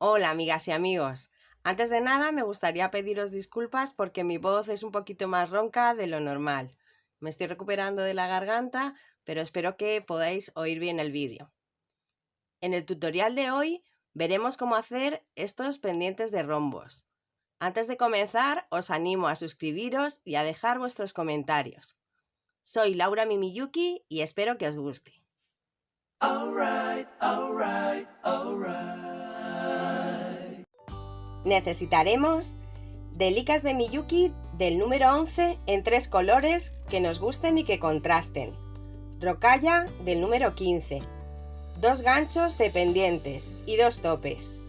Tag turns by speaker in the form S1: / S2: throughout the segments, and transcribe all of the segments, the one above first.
S1: Hola amigas y amigos. Antes de nada me gustaría pediros disculpas porque mi voz es un poquito más ronca de lo normal. Me estoy recuperando de la garganta, pero espero que podáis oír bien el vídeo. En el tutorial de hoy veremos cómo hacer estos pendientes de rombos. Antes de comenzar os animo a suscribiros y a dejar vuestros comentarios. Soy Laura Mimiyuki y espero que os guste. Necesitaremos delicas de Miyuki del número 11 en 3 colores que nos gusten y que contrasten, rocalla del número 15, 2 ganchos de pendientes y 2 topes,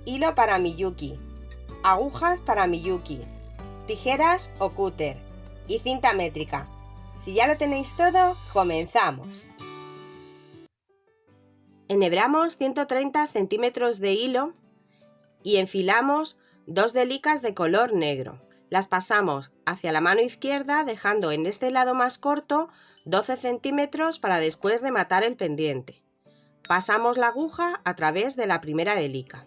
S1: hilo para Miyuki, agujas para Miyuki, tijeras o cúter y cinta métrica. Si ya lo tenéis todo, comenzamos. Enhebramos 130 centímetros de hilo y enfilamos 2 delicas de color negro. Las pasamos hacia la mano izquierda dejando en este lado más corto 12 centímetros para después rematar el pendiente. Pasamos la aguja a través de la primera delica.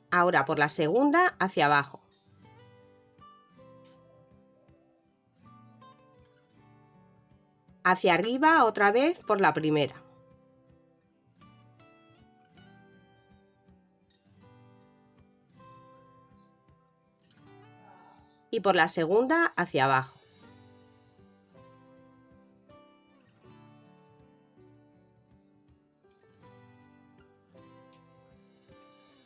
S1: Ahora por la segunda hacia abajo. Hacia arriba otra vez por la primera. Y por la segunda hacia abajo.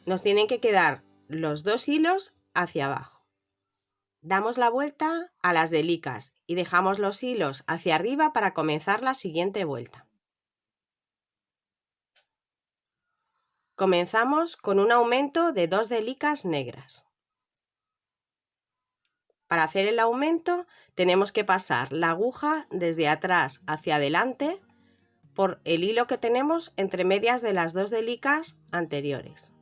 S1: Nos tienen que quedar los 2 hilos hacia abajo. Damos la vuelta a las delicas y dejamos los hilos hacia arriba para comenzar la siguiente vuelta. Comenzamos con un aumento de 2 delicas negras. Para hacer el aumento tenemos que pasar la aguja desde atrás hacia adelante por el hilo que tenemos entre medias de las 2 delicas anteriores.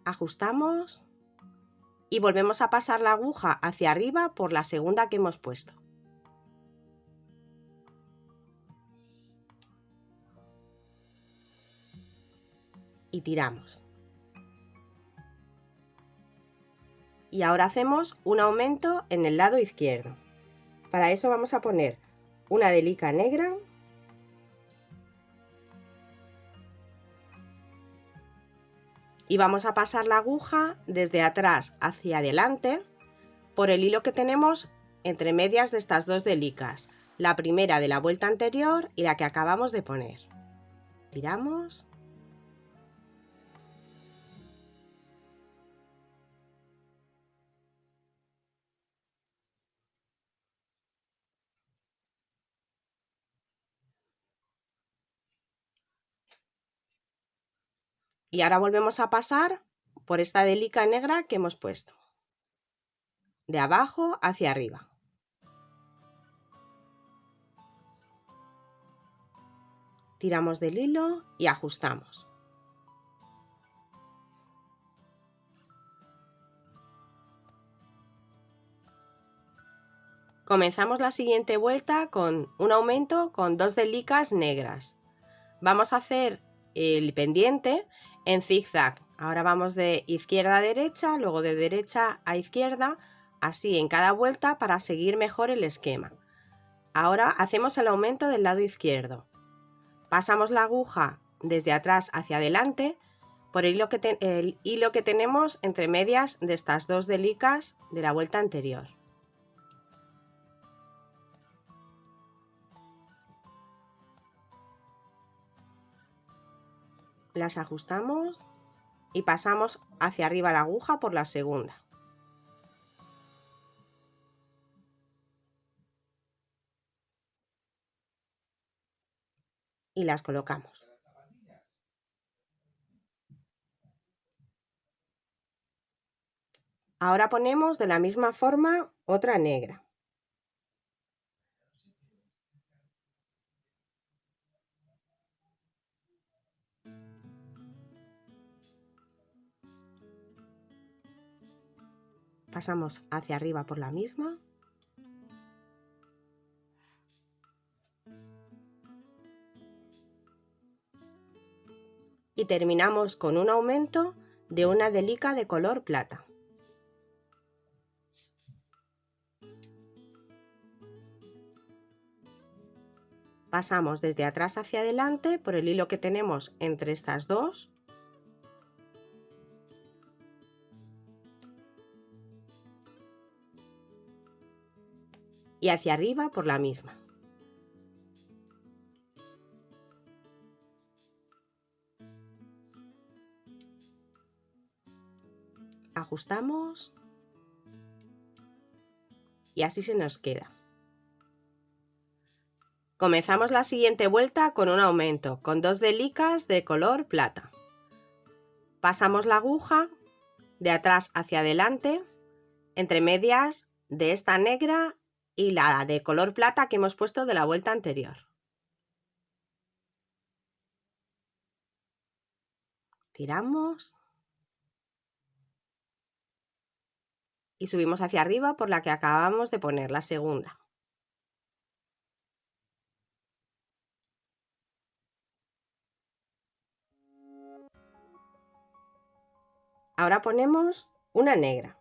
S1: Ajustamos y volvemos a pasar la aguja hacia arriba por la segunda que hemos puesto. Y tiramos. Y ahora hacemos un aumento en el lado izquierdo. Para eso vamos a poner una delica negra y vamos a pasar la aguja desde atrás hacia adelante por el hilo que tenemos entre medias de estas 2 delicas, la primera de la vuelta anterior y la que acabamos de poner. Tiramos. Y ahora volvemos a pasar por esta delica negra que hemos puesto, de abajo hacia arriba. Tiramos del hilo y ajustamos. Comenzamos la siguiente vuelta con un aumento con 2 delicas negras. Vamos a hacer el pendiente en zigzag. Ahora vamos de izquierda a derecha, luego de derecha a izquierda, así en cada vuelta para seguir mejor el esquema. Ahora hacemos el aumento del lado izquierdo. Pasamos la aguja desde atrás hacia adelante por el hilo que tenemos entre medias de estas 2 delicas de la vuelta anterior. Las ajustamos y pasamos hacia arriba la aguja por la segunda. Y las colocamos. Ahora ponemos de la misma forma otra negra. Pasamos hacia arriba por la misma. Y terminamos con un aumento de una delica de color plata. Pasamos desde atrás hacia adelante por el hilo que tenemos entre estas dos. Y hacia arriba por la misma. Ajustamos y así se nos queda. Comenzamos la siguiente vuelta con un aumento, con 2 delicas de color plata. Pasamos la aguja de atrás hacia adelante, entre medias de esta negra y la de color plata que hemos puesto de la vuelta anterior. Tiramos y subimos hacia arriba por la que acabamos de poner, la segunda. Ahora ponemos una negra.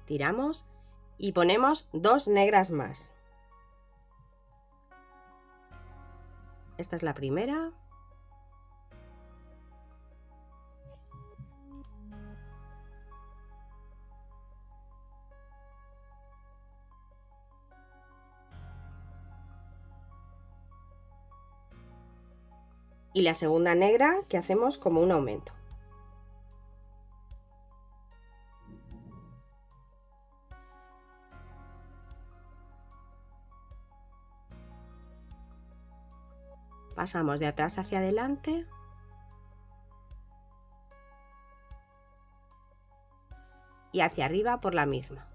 S1: Tiramos y ponemos 2 negras más. Esta es la primera. Y la segunda negra que hacemos como un aumento. Pasamos de atrás hacia adelante y hacia arriba por la misma.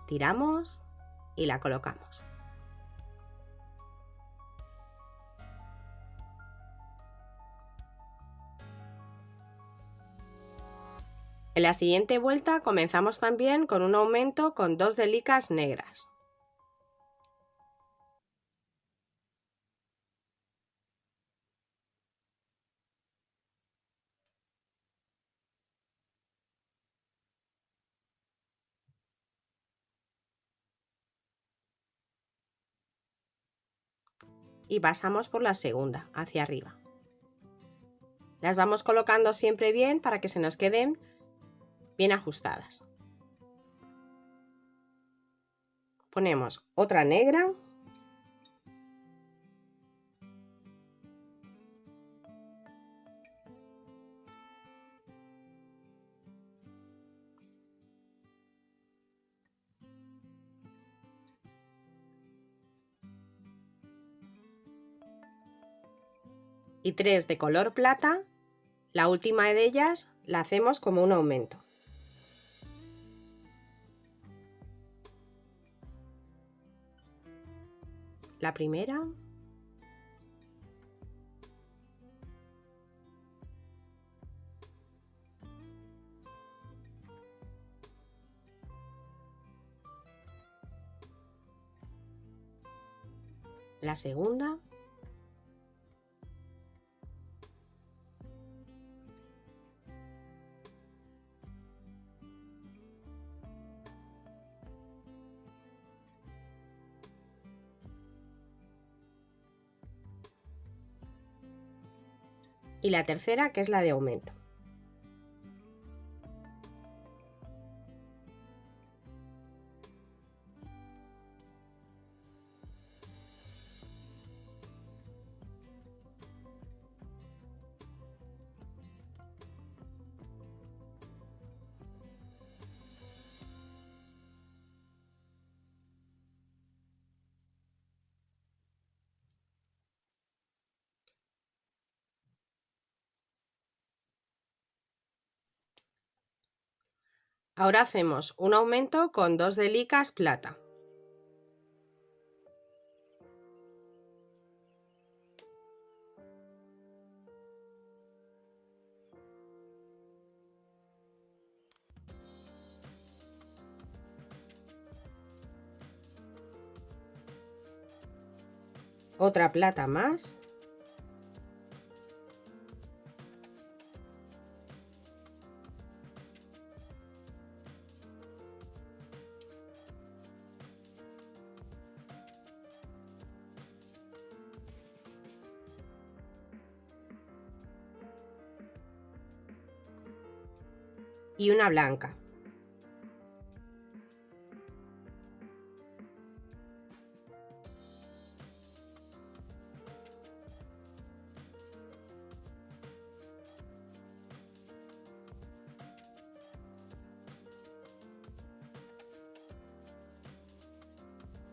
S1: Tiramos y la colocamos. En la siguiente vuelta comenzamos también con un aumento con 2 delicas negras. Y pasamos por la segunda, hacia arriba. Las vamos colocando siempre bien para que se nos queden bien ajustadas. Ponemos otra negra. Y 3 de color plata. La última de ellas la hacemos como un aumento. La primera. La segunda. Y la tercera, que es la de aumento. Ahora hacemos un aumento con 2 de licas plata. Otra plata más. Y una blanca.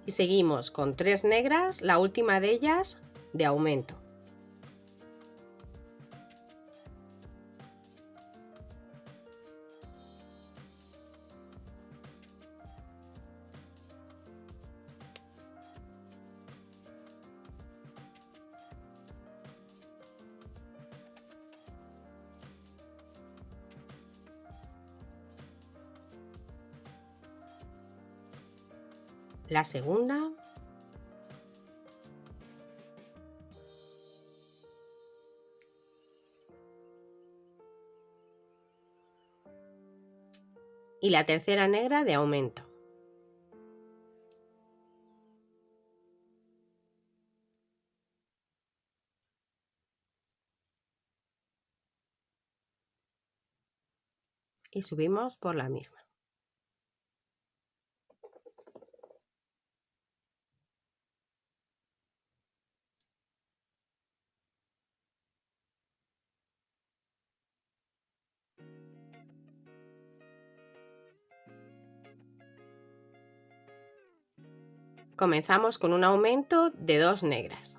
S1: Y seguimos con 3 negras, la última de ellas de aumento. La segunda. Y la tercera negra de aumento. Y subimos por la misma. Comenzamos con un aumento de 2 negras.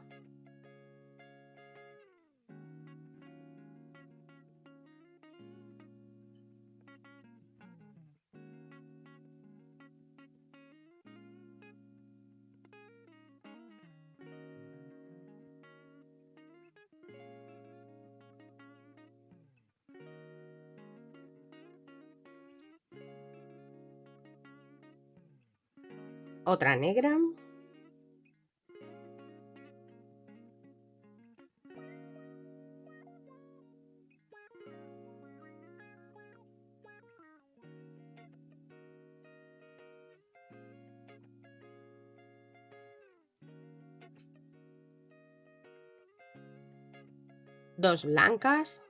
S1: Otra negra. Dos blancas.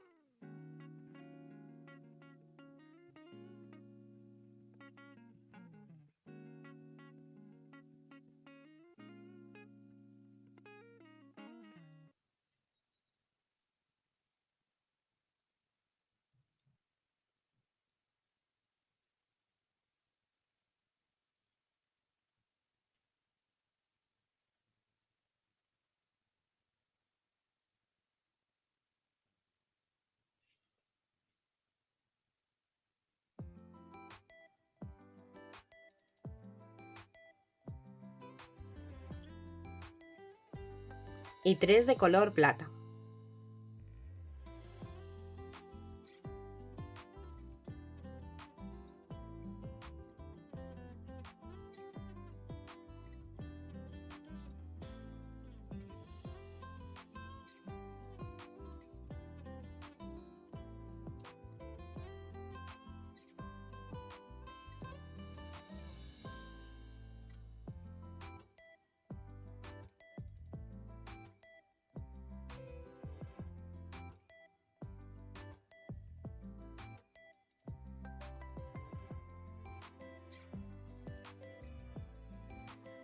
S1: Y 3 de color plata.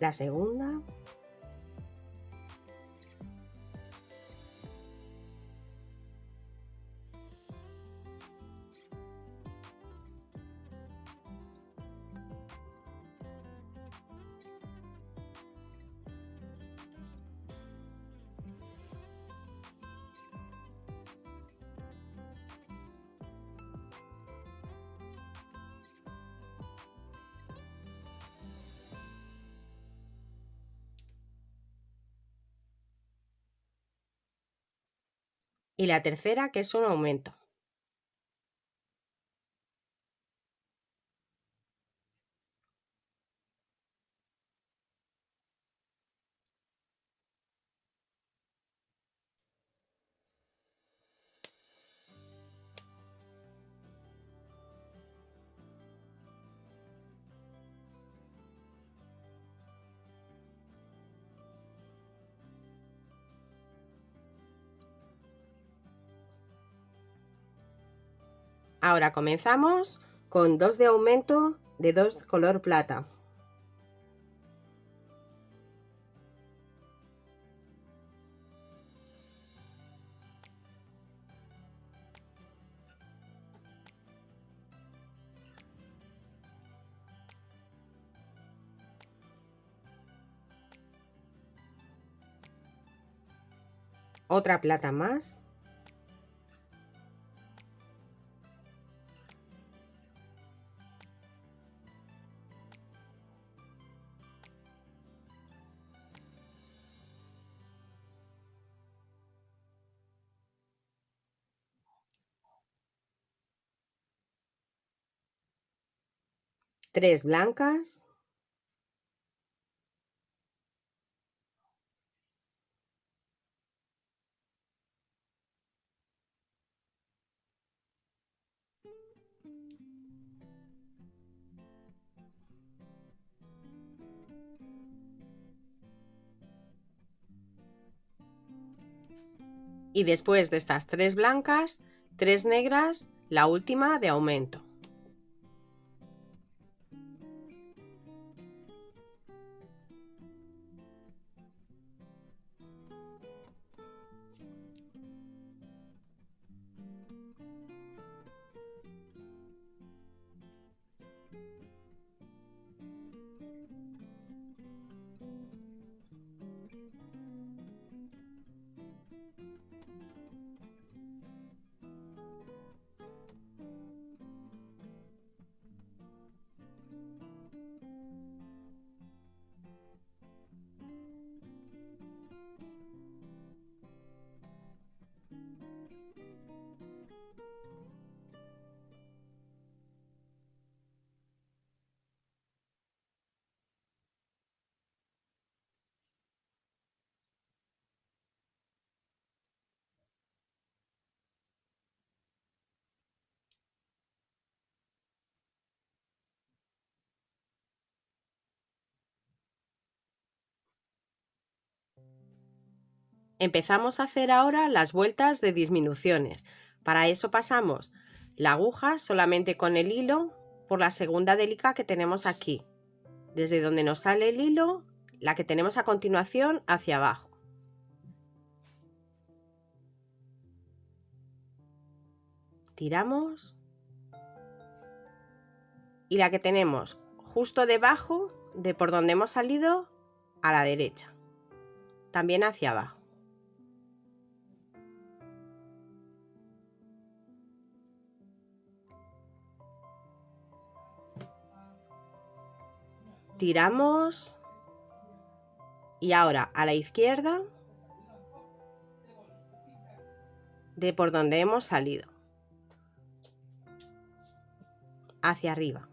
S1: La segunda. y la tercera que es un aumento. Ahora comenzamos con 2 de aumento de 2 color plata. Otra plata más. Tres blancas. Y después de estas 3 blancas, 3 negras, la última de aumento. Empezamos a hacer ahora las vueltas de disminuciones. Para eso pasamos la aguja solamente con el hilo por la segunda delica que tenemos aquí. Desde donde nos sale el hilo, la que tenemos a continuación hacia abajo. Tiramos. Y la que tenemos justo debajo de por donde hemos salido a la derecha. También hacia abajo. Tiramos y ahora a la izquierda de por donde hemos salido, hacia arriba.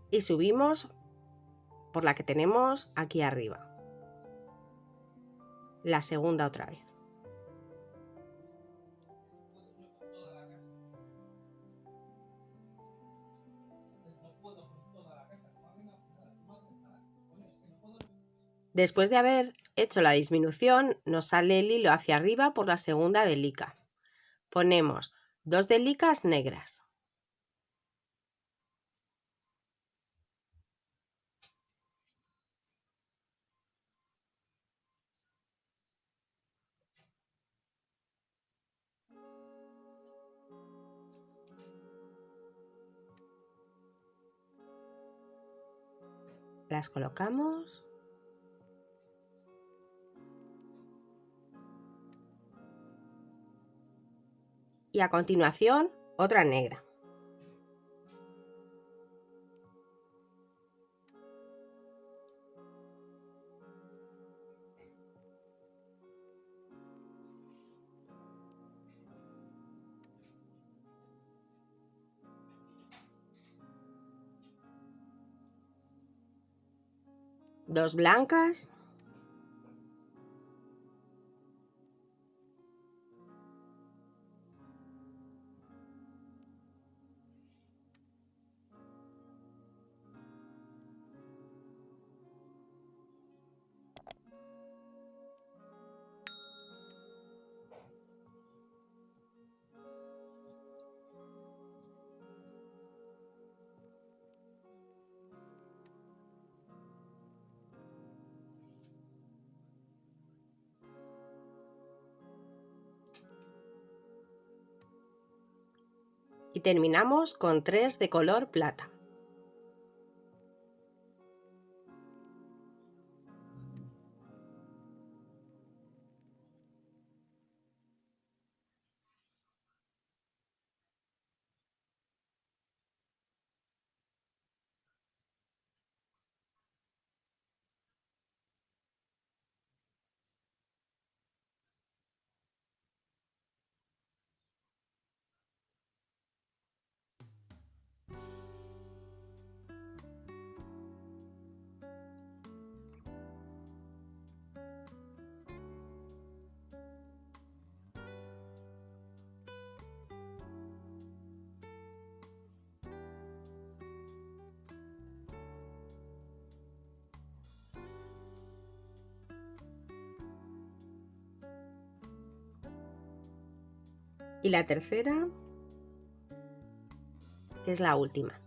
S1: Y subimos por la que tenemos aquí arriba. La segunda otra vez. Después de haber hecho la disminución, nos sale el hilo hacia arriba por la segunda delica. Ponemos 2 delicas negras. Las colocamos. a continuación otra negra. Dos blancas. Y terminamos con 3 de color plata. Y la tercera, que es la última.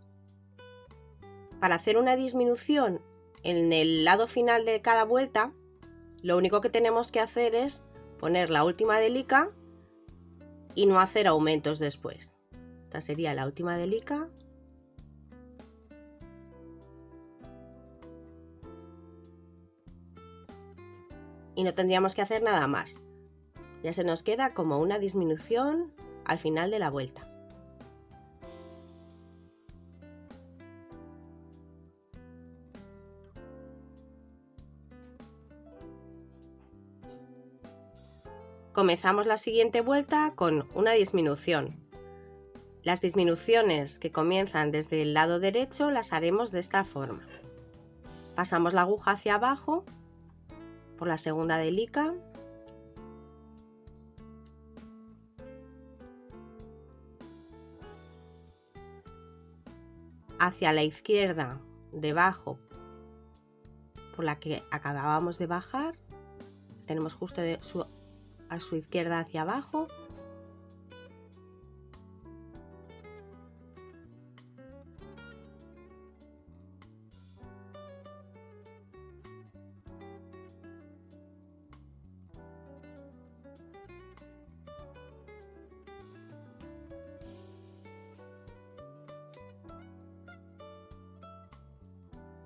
S1: Para hacer una disminución en el lado final de cada vuelta, lo único que tenemos que hacer es poner la última delica y no hacer aumentos después. Esta sería la última delica. Y no tendríamos que hacer nada más. Ya se nos queda como una disminución al final de la vuelta. Comenzamos la siguiente vuelta con una disminución. Las disminuciones que comienzan desde el lado derecho las haremos de esta forma. Pasamos la aguja hacia abajo por la segunda delica. Hacia la izquierda, debajo, por la que acabábamos de bajar. Tenemos justo a su izquierda hacia abajo.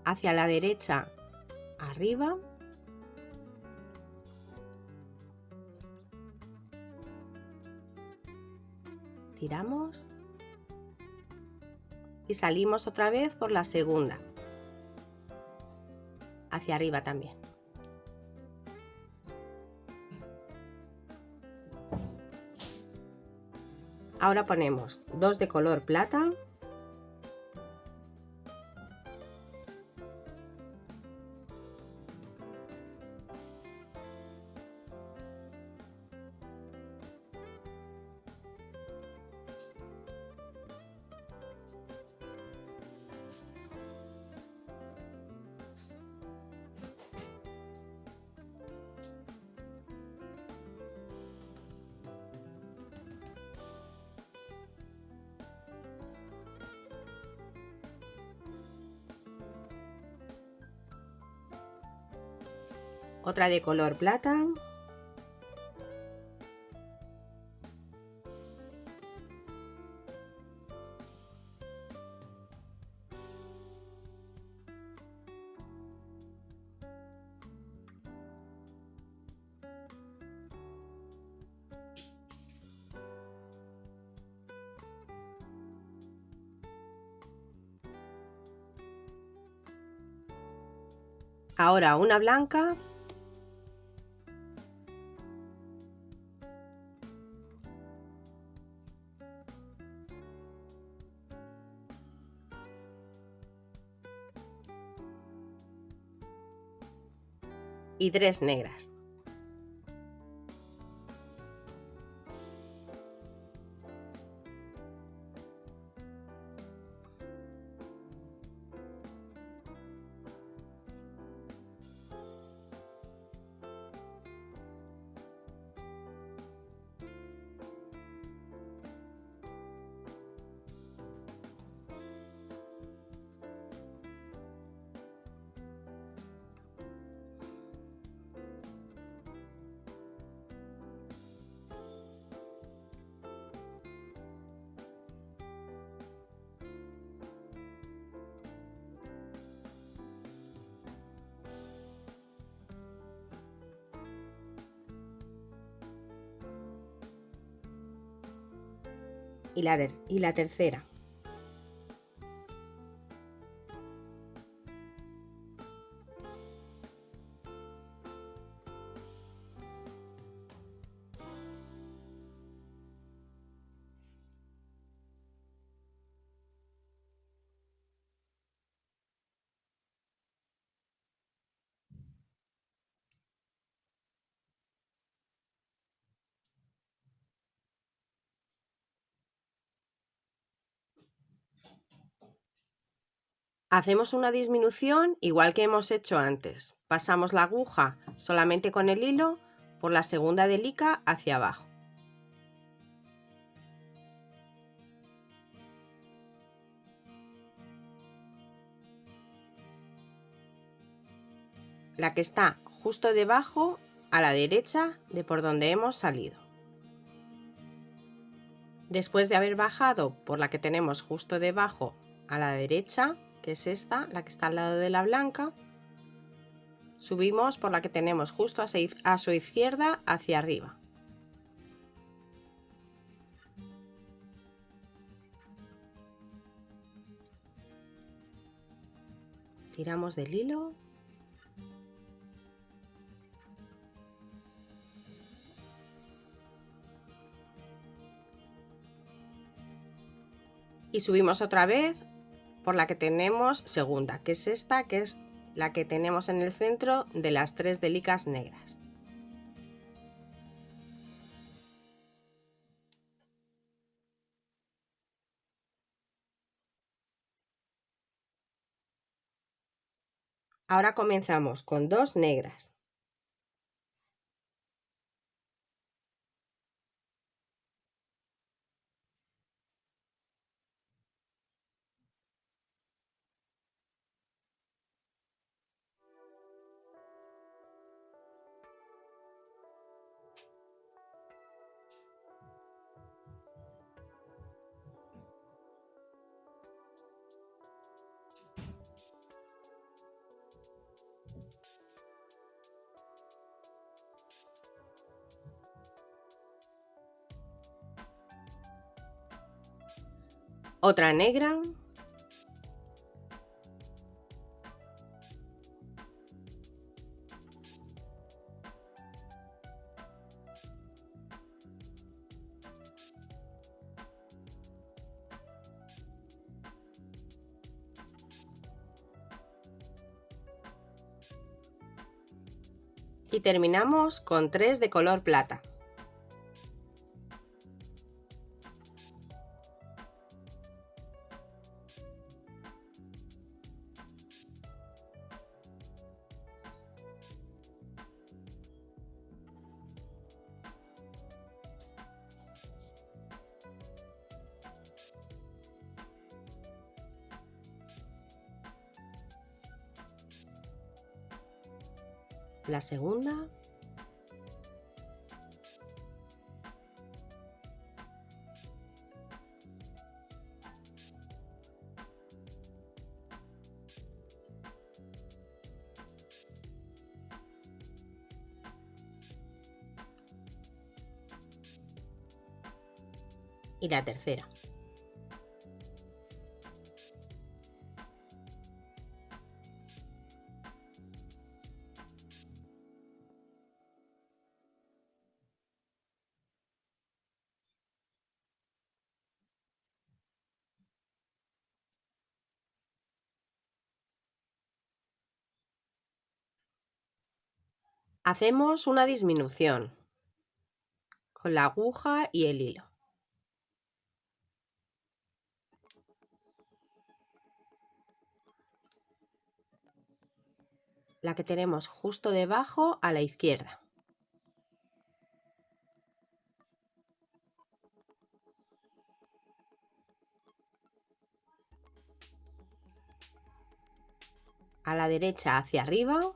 S1: Hacia la derecha, arriba. Tiramos. Y salimos otra vez por la segunda. Hacia arriba también. Ahora ponemos 2 de color plata. Otra de color plata. Ahora una blanca. Y 3 negras. Y la tercera. Hacemos una disminución igual que hemos hecho antes. Pasamos la aguja solamente con el hilo por la segunda delica hacia abajo. La que está justo debajo a la derecha de por donde hemos salido. Después de haber bajado por la que tenemos justo debajo a la derecha, que es esta, la que está al lado de la blanca, subimos por la que tenemos justo a su izquierda hacia arriba. Tiramos del hilo. Y subimos otra vez por la que tenemos segunda, que es esta, que es la que tenemos en el centro de las 3 delicas negras. Ahora comenzamos con 2 negras. Otra negra. Y terminamos con 3 de color plata. La segunda. Y la tercera. Hacemos una disminución con la aguja y el hilo. La que tenemos justo debajo a la izquierda. A la derecha hacia arriba.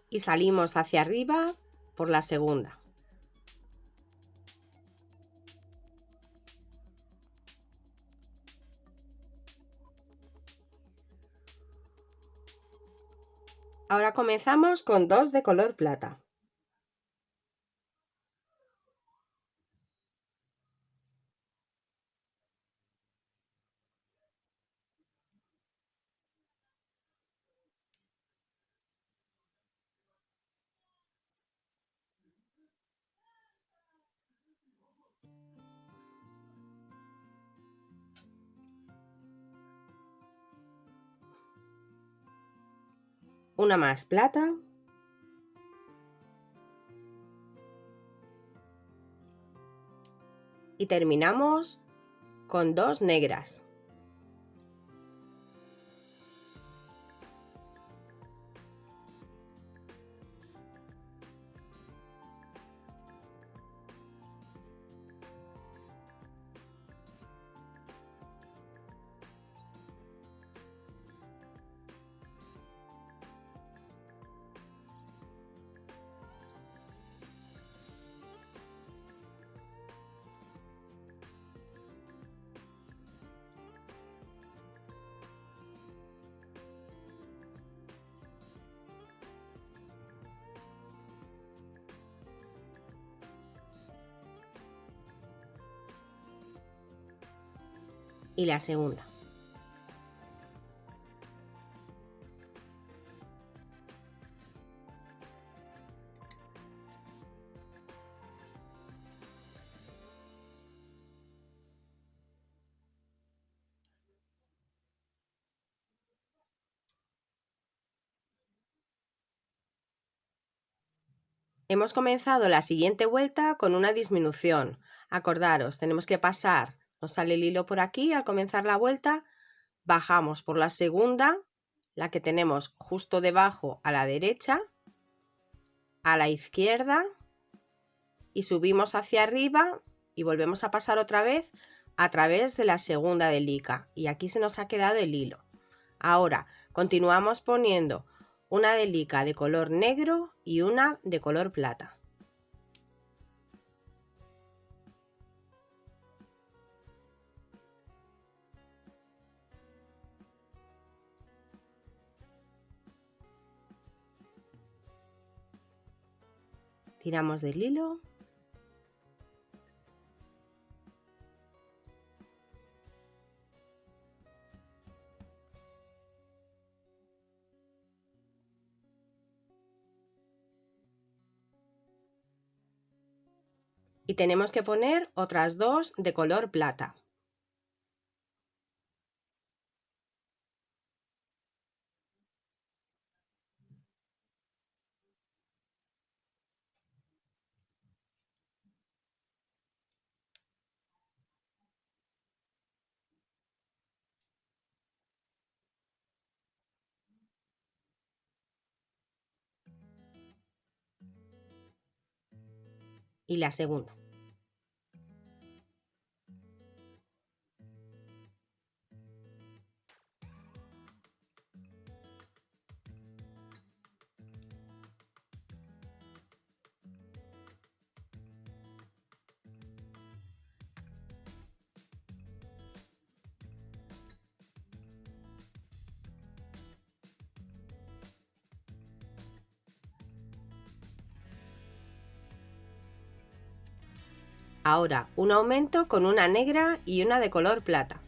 S1: Y salimos hacia arriba por la segunda. Ahora comenzamos con 2 de color plata. Una más plata. Y terminamos con 2 negras. Y la segunda. Hemos comenzado la siguiente vuelta con una disminución. Acordaros, tenemos que pasar, nos sale el hilo por aquí, al comenzar la vuelta, bajamos por la segunda, la que tenemos justo debajo a la derecha, a la izquierda, y subimos hacia arriba y volvemos a pasar otra vez a través de la segunda delica. Y aquí se nos ha quedado el hilo. Ahora continuamos poniendo una delica de color negro y una de color plata. Tiramos del hilo. Y tenemos que poner otras 2 de color plata. Y la segunda. Ahora un aumento con una negra y una de color plata.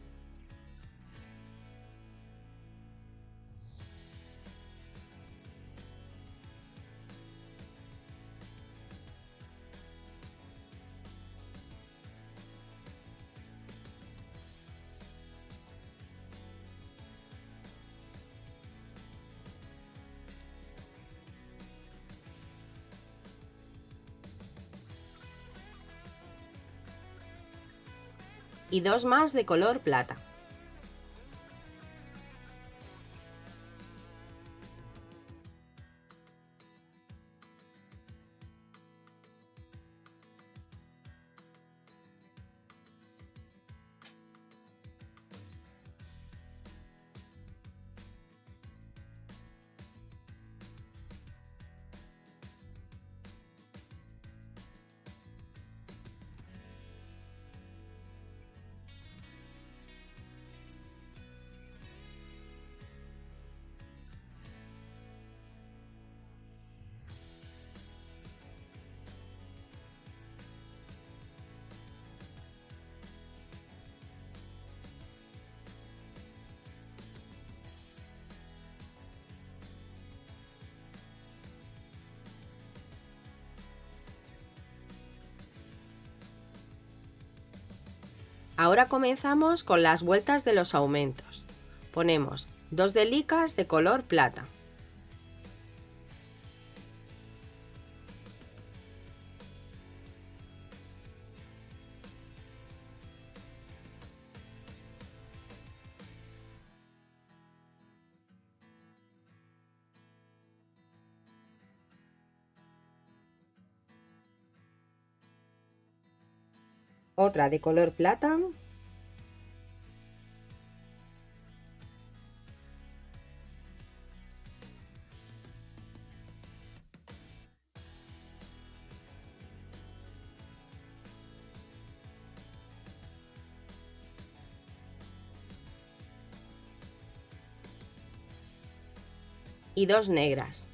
S1: Y dos más de color plata. Ahora comenzamos con las vueltas de los aumentos. Ponemos 2 de licas de color plata. Otra de color plata. Y dos negras.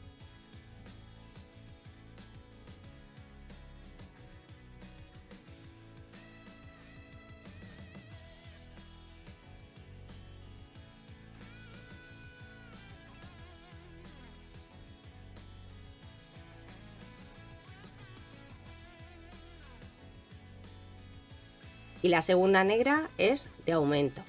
S1: Y la segunda negra es de aumento.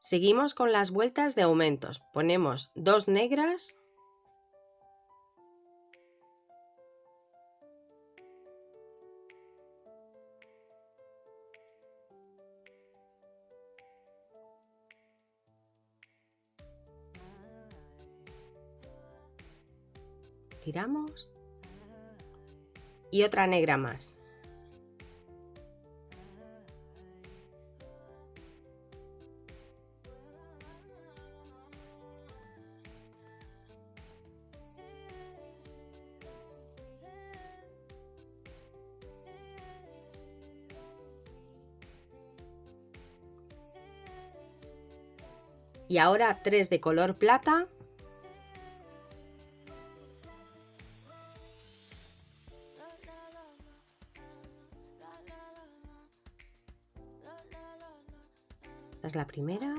S1: Seguimos con las vueltas de aumentos. Ponemos dos negras. Tiramos. Y otra negra más. Y ahora tres de color plata. Esta es la primera.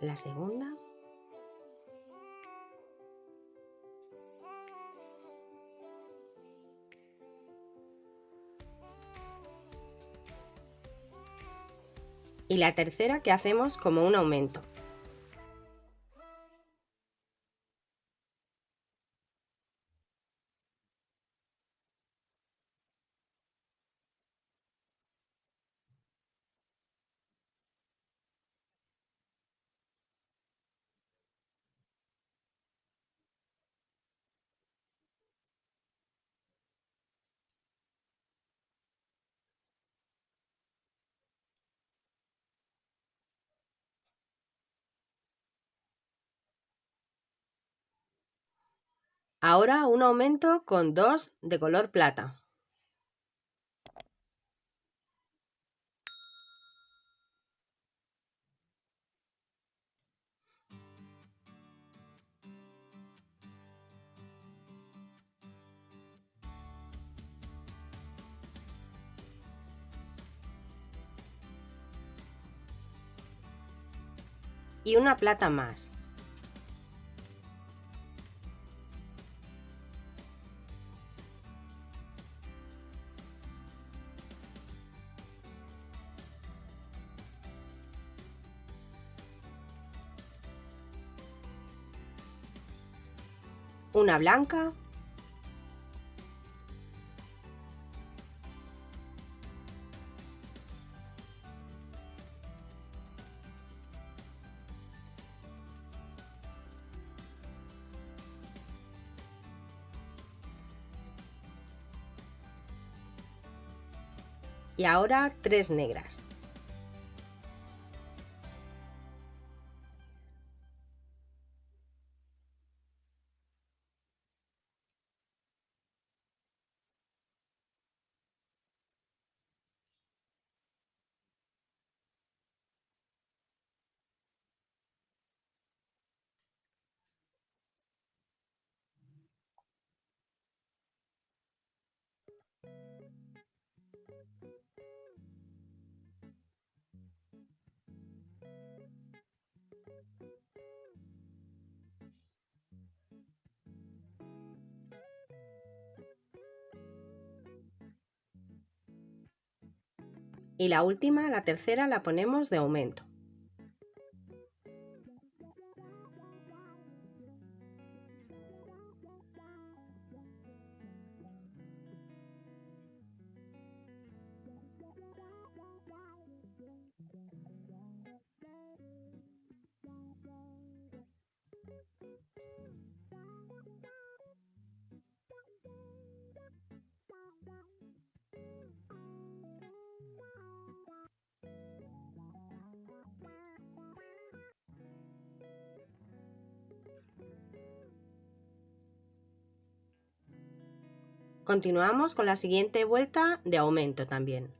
S1: La segunda. Y la tercera que hacemos como un aumento. Ahora un aumento con 2 de color plata. Y una plata más. Una blanca. Y ahora 3 negras. Y la última, la tercera, la ponemos de aumento. Continuamos con la siguiente vuelta de aumento también.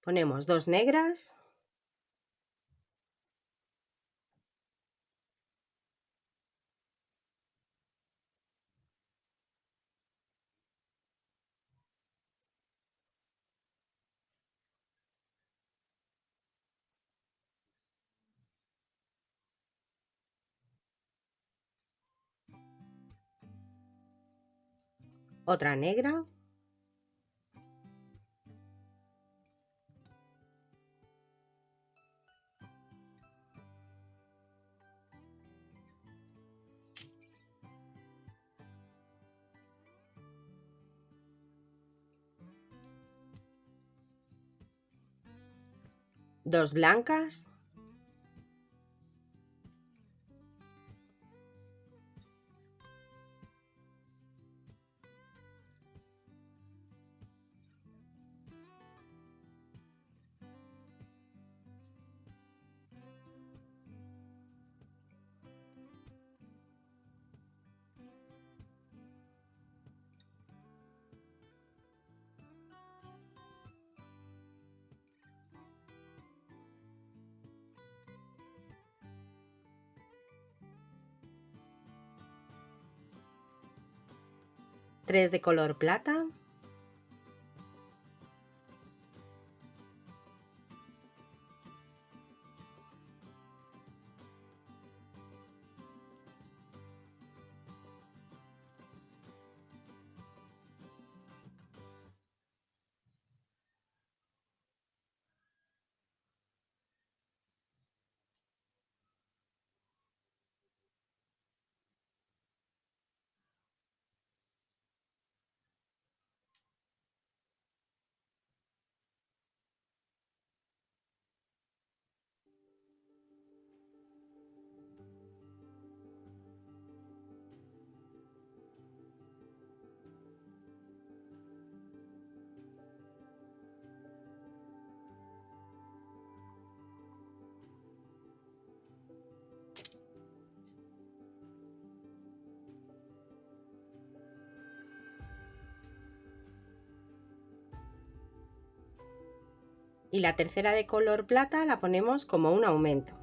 S1: Ponemos 2 negras. Otra negra. Dos blancas. Tres de color plata. Y la tercera de color plata la ponemos como un aumento.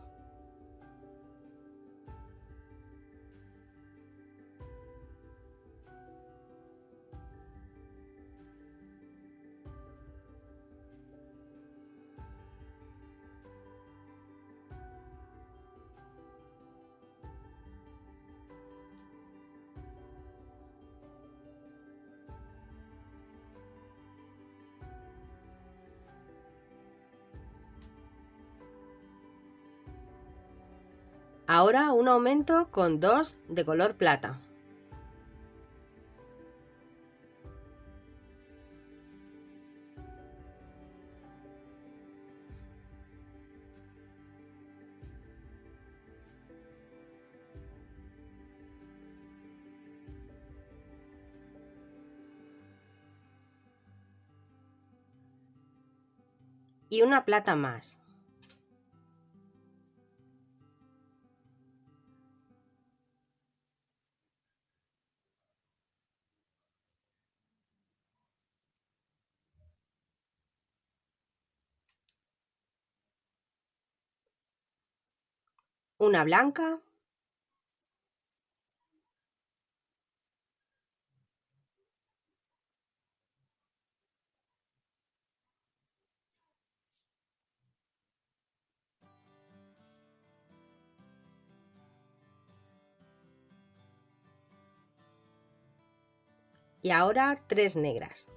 S1: Ahora un aumento con 2 de color plata. Y una plata más. Una blanca. Y ahora 3 negras.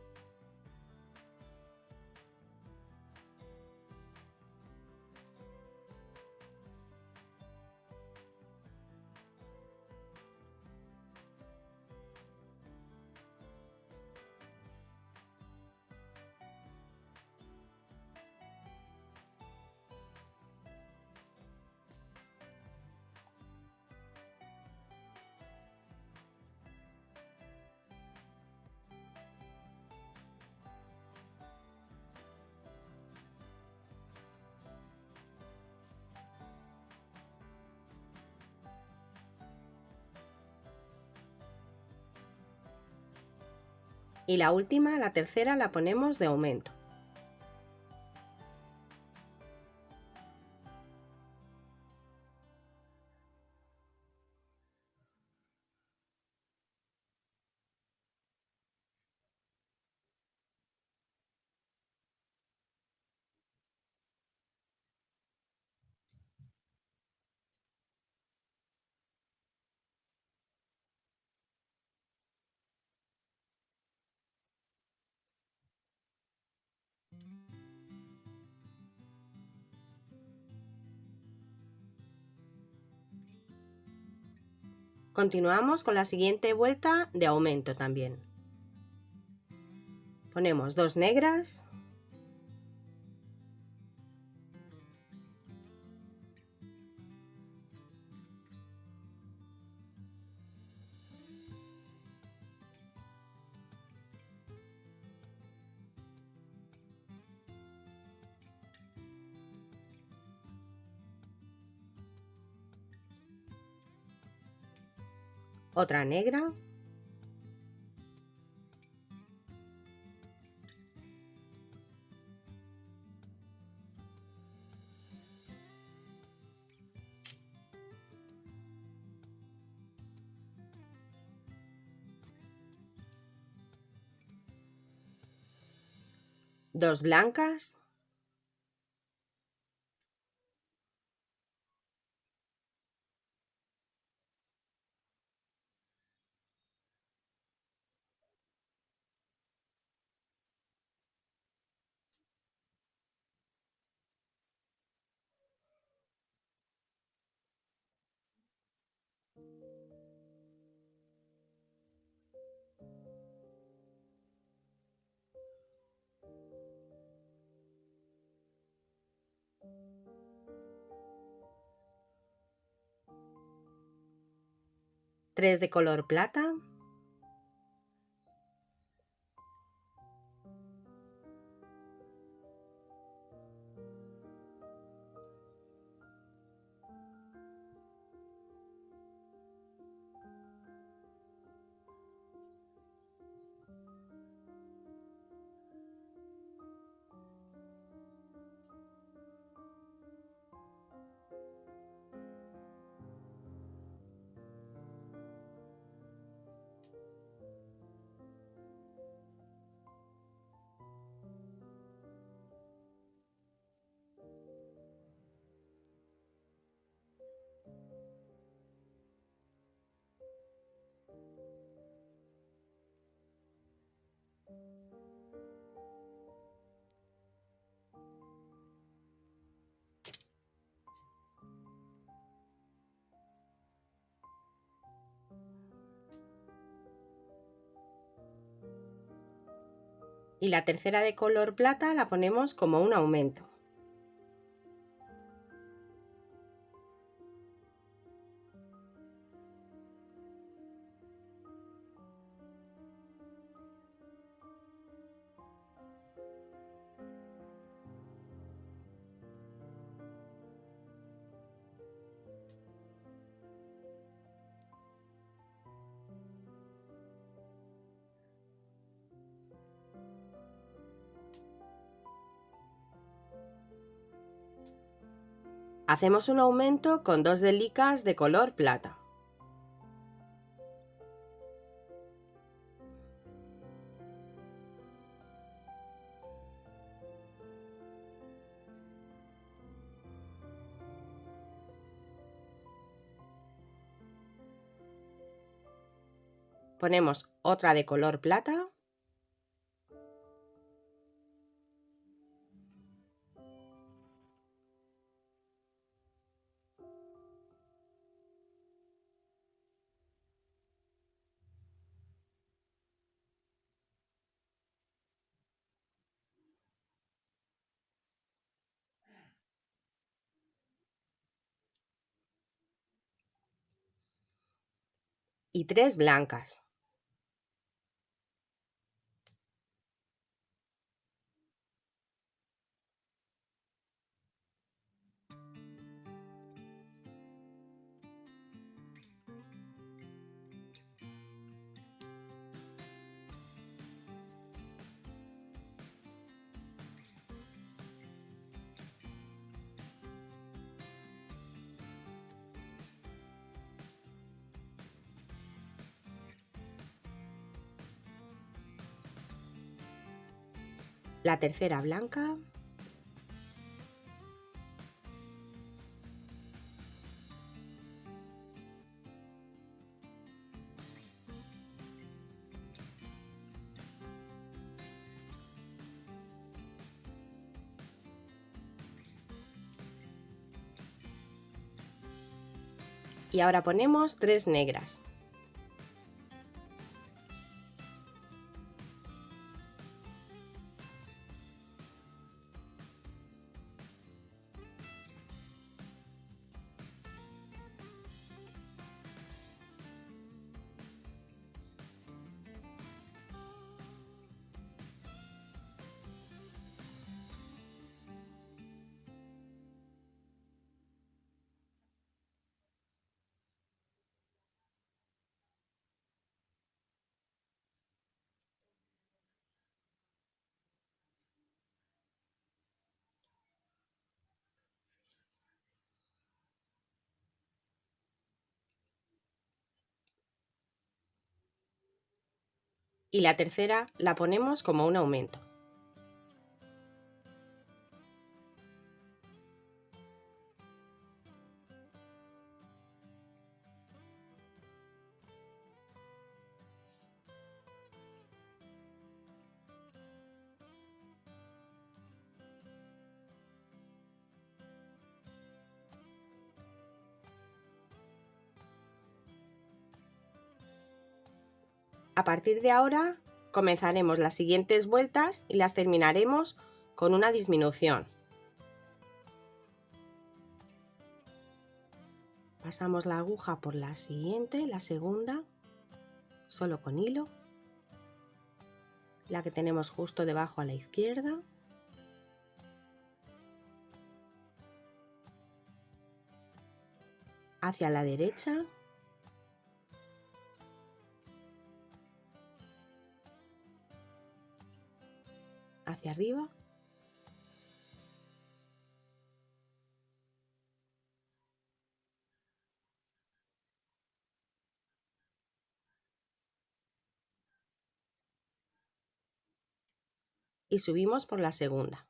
S1: Y la última, la tercera, la ponemos de aumento. Continuamos con la siguiente vuelta de aumento también. Ponemos 2 negras. Otra negra. Dos blancas. Tres de color plata. Y la tercera de color plata la ponemos como un aumento. Hacemos un aumento con 2 de licas de color plata. Ponemos otra de color plata. Y 3 blancas. La tercera blanca. Y ahora ponemos 3 negras. Y la tercera la ponemos como un aumento. A partir de ahora comenzaremos las siguientes vueltas y las terminaremos con una disminución. Pasamos la aguja por la siguiente, la segunda, solo con hilo, la que tenemos justo debajo a la izquierda. Hacia la derecha. Hacia arriba. Y subimos por la segunda.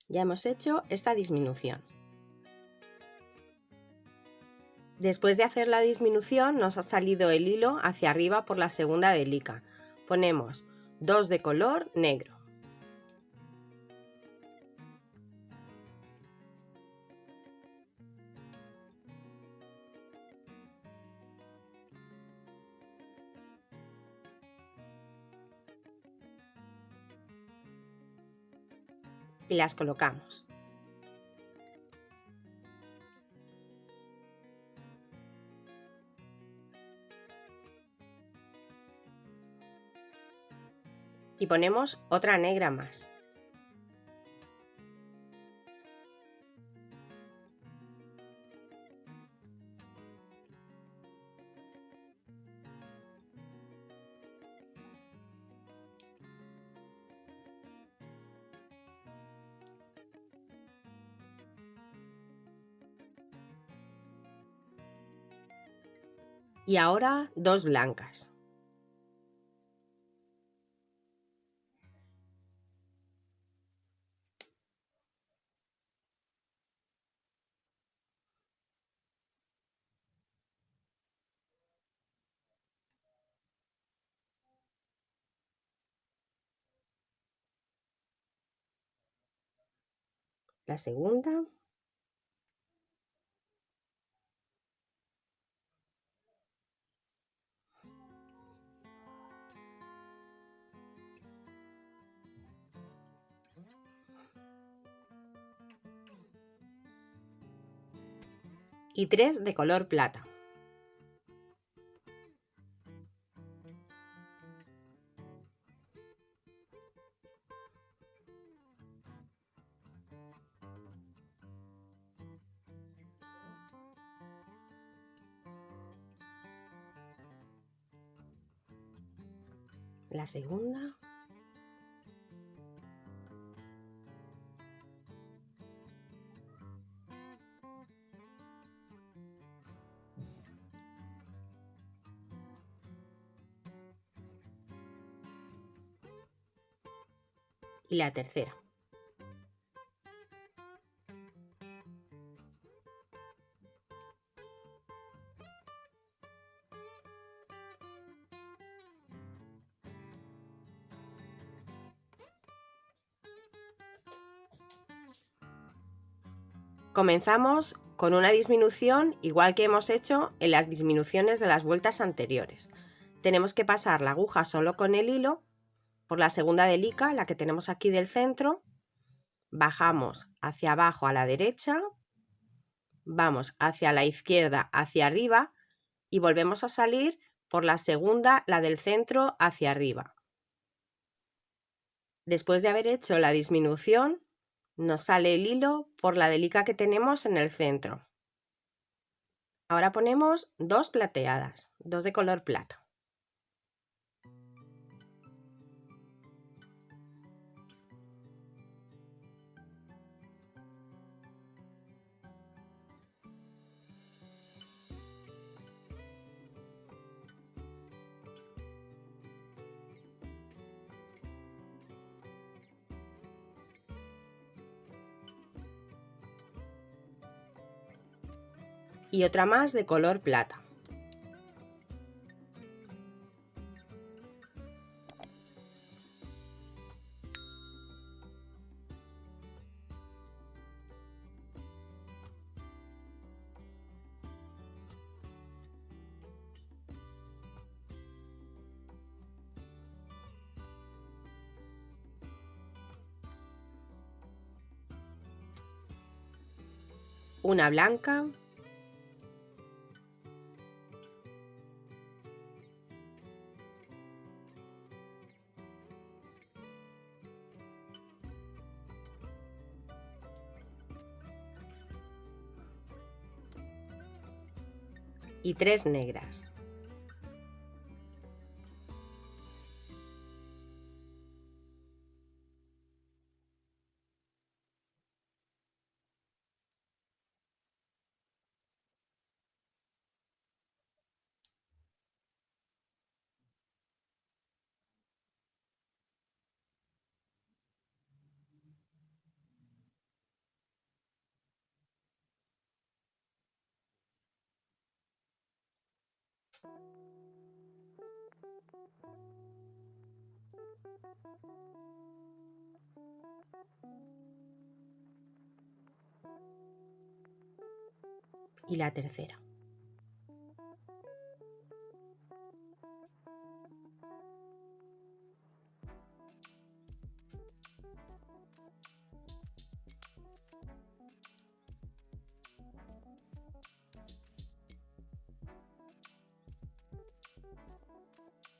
S1: Ya hemos hecho esta disminución. Después de hacer la disminución nos ha salido el hilo hacia arriba por la segunda delica. Ponemos 2 de color negro. y las colocamos. Y ponemos otra negra más. Y ahora dos blancas. La segunda. Y 3 de color plata. La segunda. Y la tercera. Comenzamos con una disminución igual que hemos hecho en las disminuciones de las vueltas anteriores. Tenemos que pasar la aguja solo con el hilo por la segunda delica, la que tenemos aquí del centro, bajamos hacia abajo a la derecha, vamos hacia la izquierda hacia arriba y volvemos a salir por la segunda, la del centro, hacia arriba. Después de haber hecho la disminución, nos sale el hilo por la delica que tenemos en el centro. Ahora ponemos dos plateadas, dos de color plata. Y otra más de color plata. Una blanca. Y 3 negras. Y la tercera.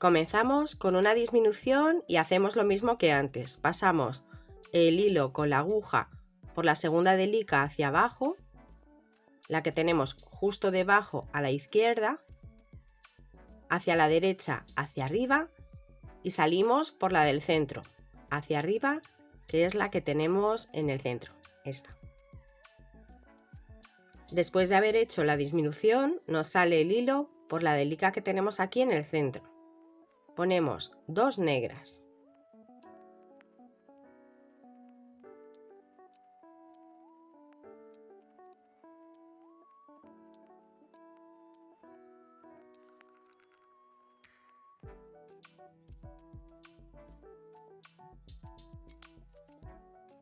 S1: Comenzamos con una disminución y hacemos lo mismo que antes. Pasamos el hilo con la aguja por la segunda delica hacia abajo, la que tenemos justo debajo a la izquierda, hacia la derecha hacia arriba y salimos por la del centro hacia arriba, que es la que tenemos en el centro, esta. Después de haber hecho la disminución, nos sale el hilo por la delica que tenemos aquí en el centro. Ponemos 2 negras.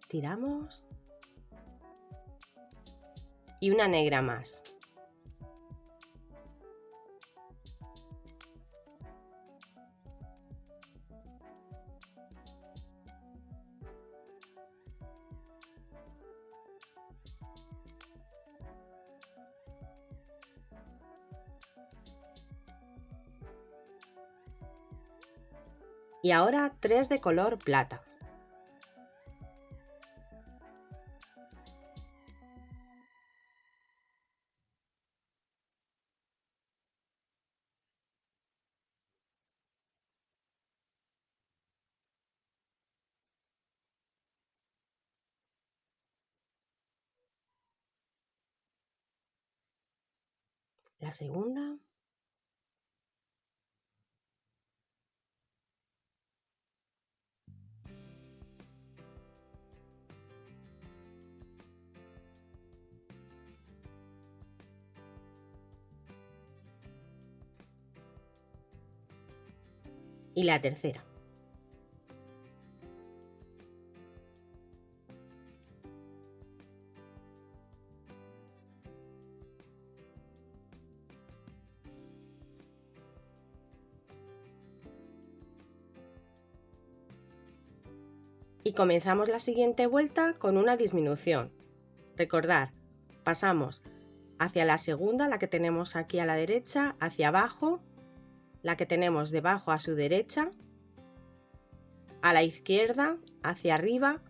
S1: Tiramos y una negra más. Y ahora 3 de color plata. La segunda. Y la tercera. Y comenzamos la siguiente vuelta con una disminución. Recordad, pasamos hacia la segunda, la que tenemos aquí a la derecha, hacia abajo, la que tenemos debajo a su derecha, a la izquierda, hacia arriba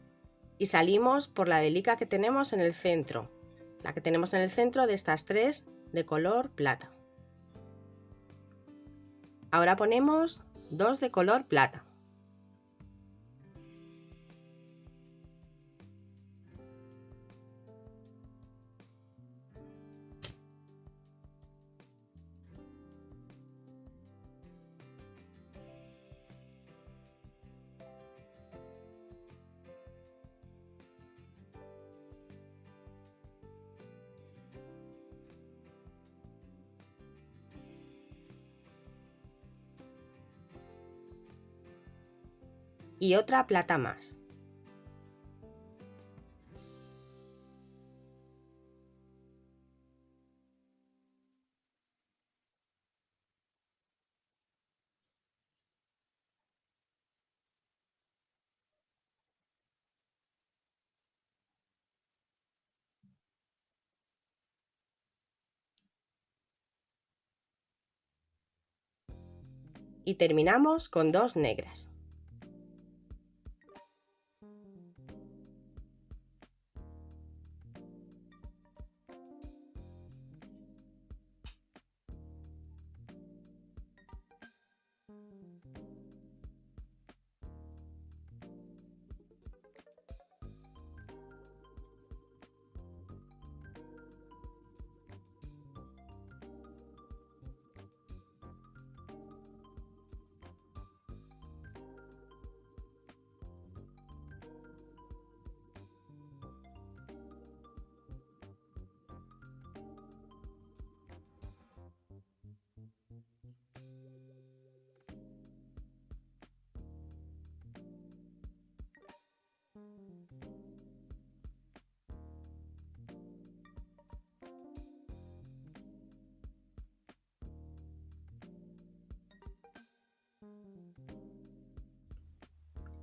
S1: y salimos por la delica que tenemos en el centro, la que tenemos en el centro de estas 3 de color plata. Ahora ponemos 2 de color plata. Y otra plata más. Y terminamos con 2 negras.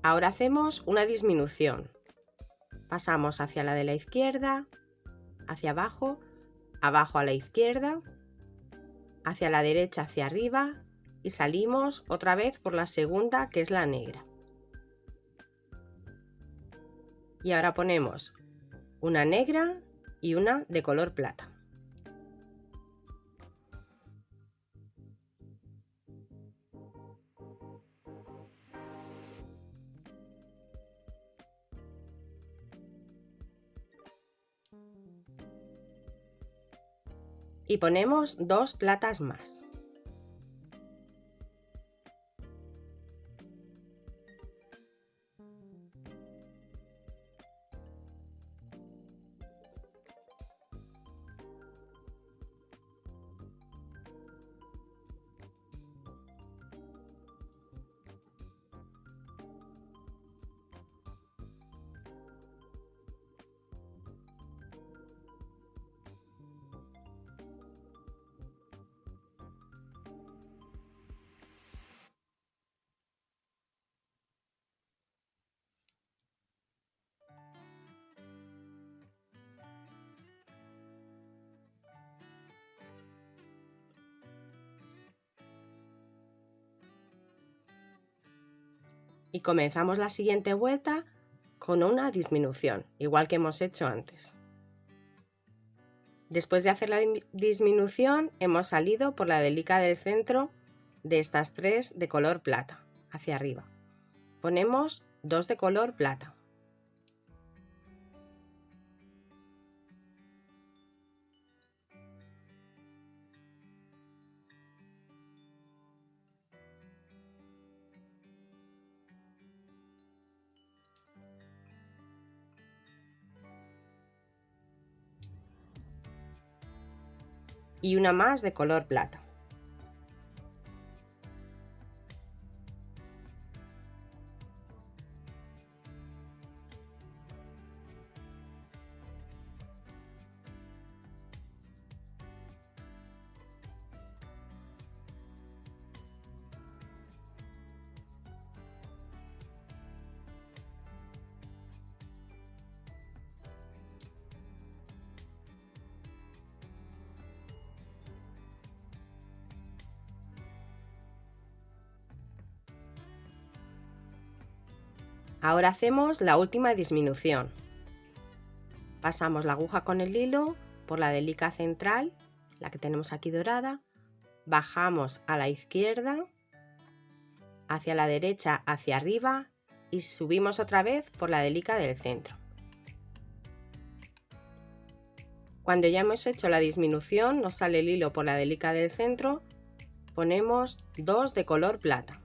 S1: Ahora hacemos una disminución. Pasamos hacia la de la izquierda, hacia abajo, abajo a la izquierda, hacia la derecha hacia arriba y salimos otra vez por la segunda, que es la negra. Y ahora ponemos una negra y una de color plata. Y ponemos 2 platas más. Y comenzamos la siguiente vuelta con una disminución, igual que hemos hecho antes. Después de hacer la disminución, hemos salido por la delica del centro de estas 3 de color plata, hacia arriba. Ponemos 2 de color plata. Y una más de color plata. Ahora hacemos la última disminución. Pasamos la aguja con el hilo por la delica central, la que tenemos aquí dorada, bajamos a la izquierda, hacia la derecha, hacia arriba y subimos otra vez por la delica del centro. Cuando ya hemos hecho la disminución, nos sale el hilo por la delica del centro, ponemos 2 de color plata.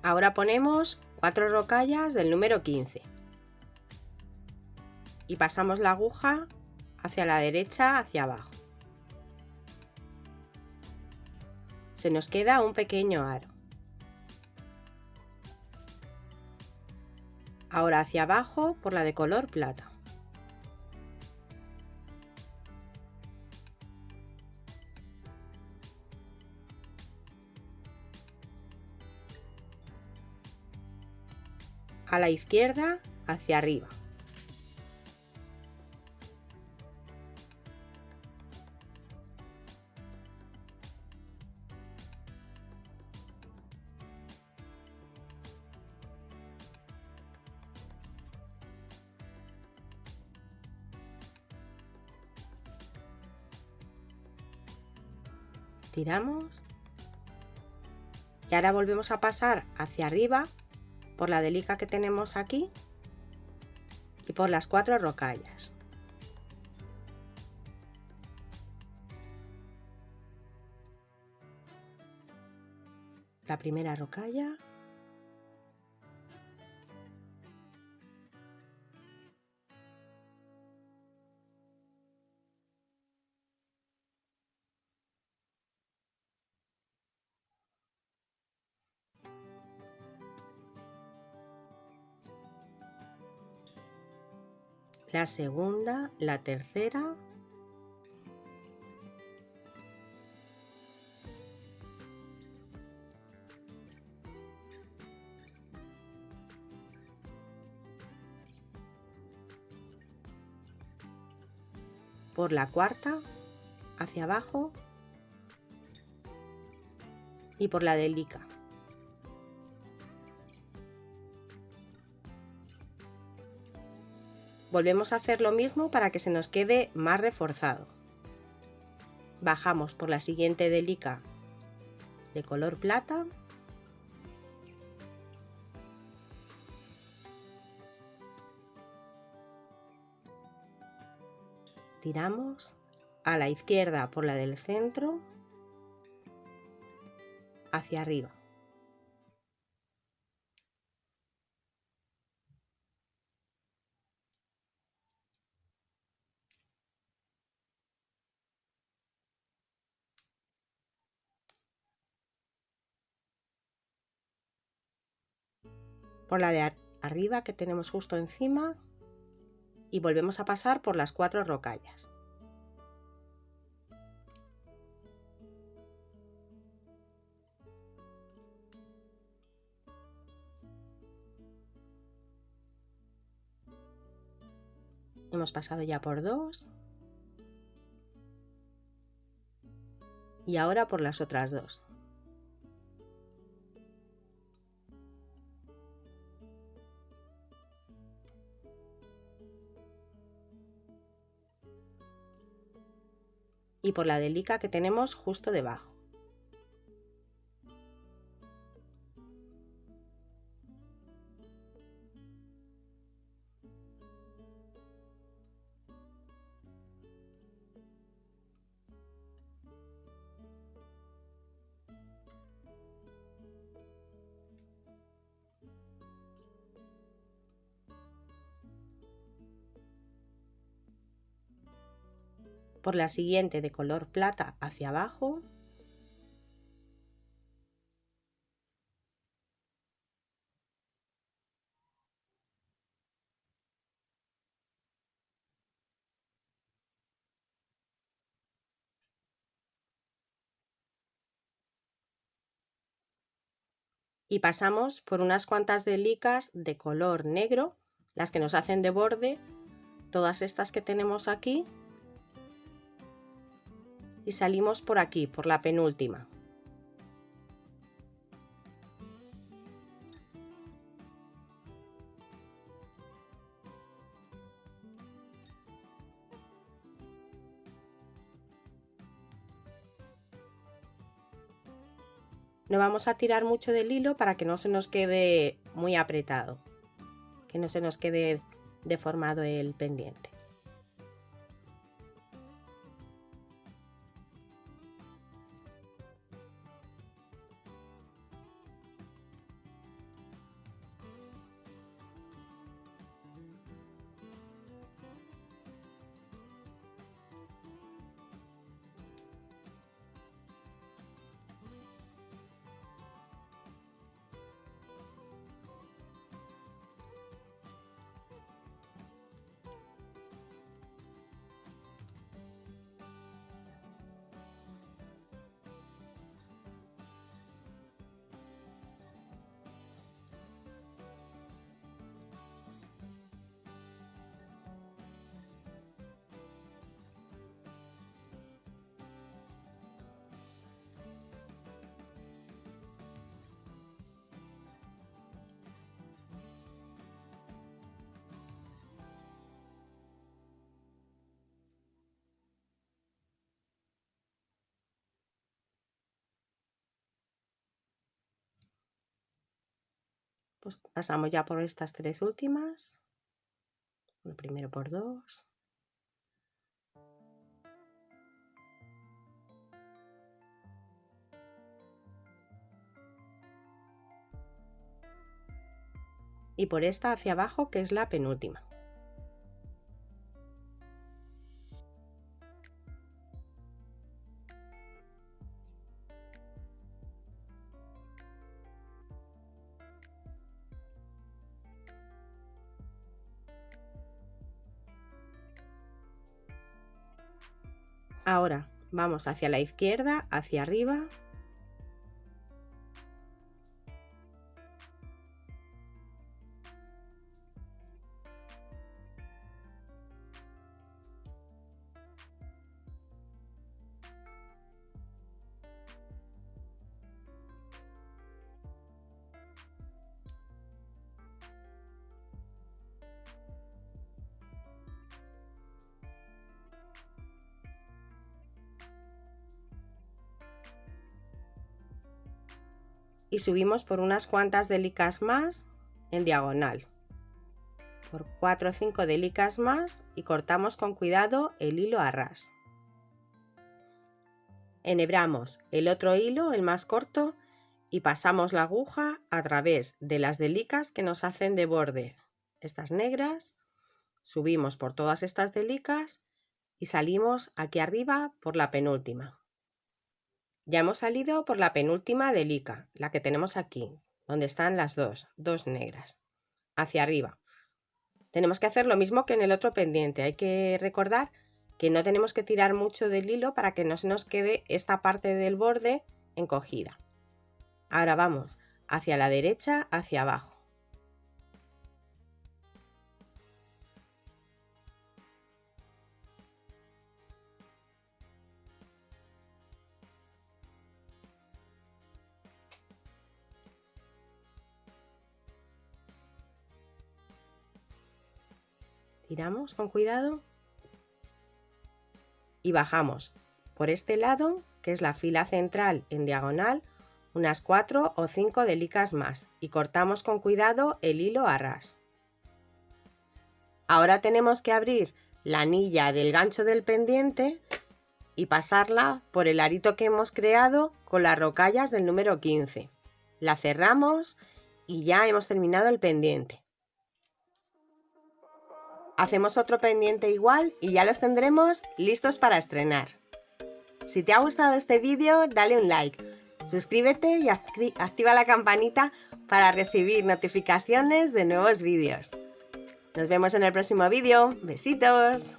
S1: Ahora ponemos 4 rocallas del número 15 y pasamos la aguja hacia la derecha, hacia abajo. Se nos queda un pequeño aro. Ahora hacia abajo por la de color plata. A la izquierda, hacia arriba. Tiramos y ahora volvemos a pasar hacia arriba por la delica que tenemos aquí y por las 4 rocallas. La primera rocalla, la segunda, la tercera por la cuarta hacia abajo y por la delica. Volvemos a hacer lo mismo para que se nos quede más reforzado. Bajamos por la siguiente delica de color plata. Tiramos a la izquierda por la del centro hacia arriba. Por la de arriba que tenemos justo encima y volvemos a pasar por las 4 rocallas. Hemos pasado ya por 2 y ahora por las otras 2. Y por la delica que tenemos justo debajo. Por la siguiente de color plata hacia abajo. Y pasamos por unas cuantas delicas de color negro, las que nos hacen de borde, todas estas que tenemos aquí, y salimos por aquí, por la penúltima. No vamos a tirar mucho del hilo para que no se nos quede muy apretado, que no se nos quede deformado el pendiente. Pues pasamos ya por estas 3 últimas. Primero por 2. Y por esta hacia abajo, que es la penúltima. Ahora vamos hacia la izquierda, hacia arriba. y subimos por unas cuantas delicas más en diagonal. Por 4 o 5 delicas más y cortamos con cuidado el hilo a ras. Enhebramos el otro hilo, el más corto, y pasamos la aguja a través de las delicas que nos hacen de borde, estas negras, subimos por todas estas delicas y salimos aquí arriba por la penúltima. Ya hemos salido por la penúltima delica, la que tenemos aquí, donde están las dos negras, hacia arriba. Tenemos que hacer lo mismo que en el otro pendiente, hay que recordar que no tenemos que tirar mucho del hilo para que no se nos quede esta parte del borde encogida. Ahora vamos hacia la derecha, hacia abajo. Tiramos con cuidado y bajamos por este lado, que es la fila central en diagonal, unas 4 o 5 delicas más y cortamos con cuidado el hilo a ras. Ahora tenemos que abrir la anilla del gancho del pendiente y pasarla por el arito que hemos creado con las rocallas del número 15. La cerramos y ya hemos terminado el pendiente. Hacemos otro pendiente igual y ya los tendremos listos para estrenar. Si te ha gustado este vídeo, dale un like, suscríbete y activa la campanita para recibir notificaciones de nuevos vídeos. Nos vemos en el próximo vídeo. ¡Besitos!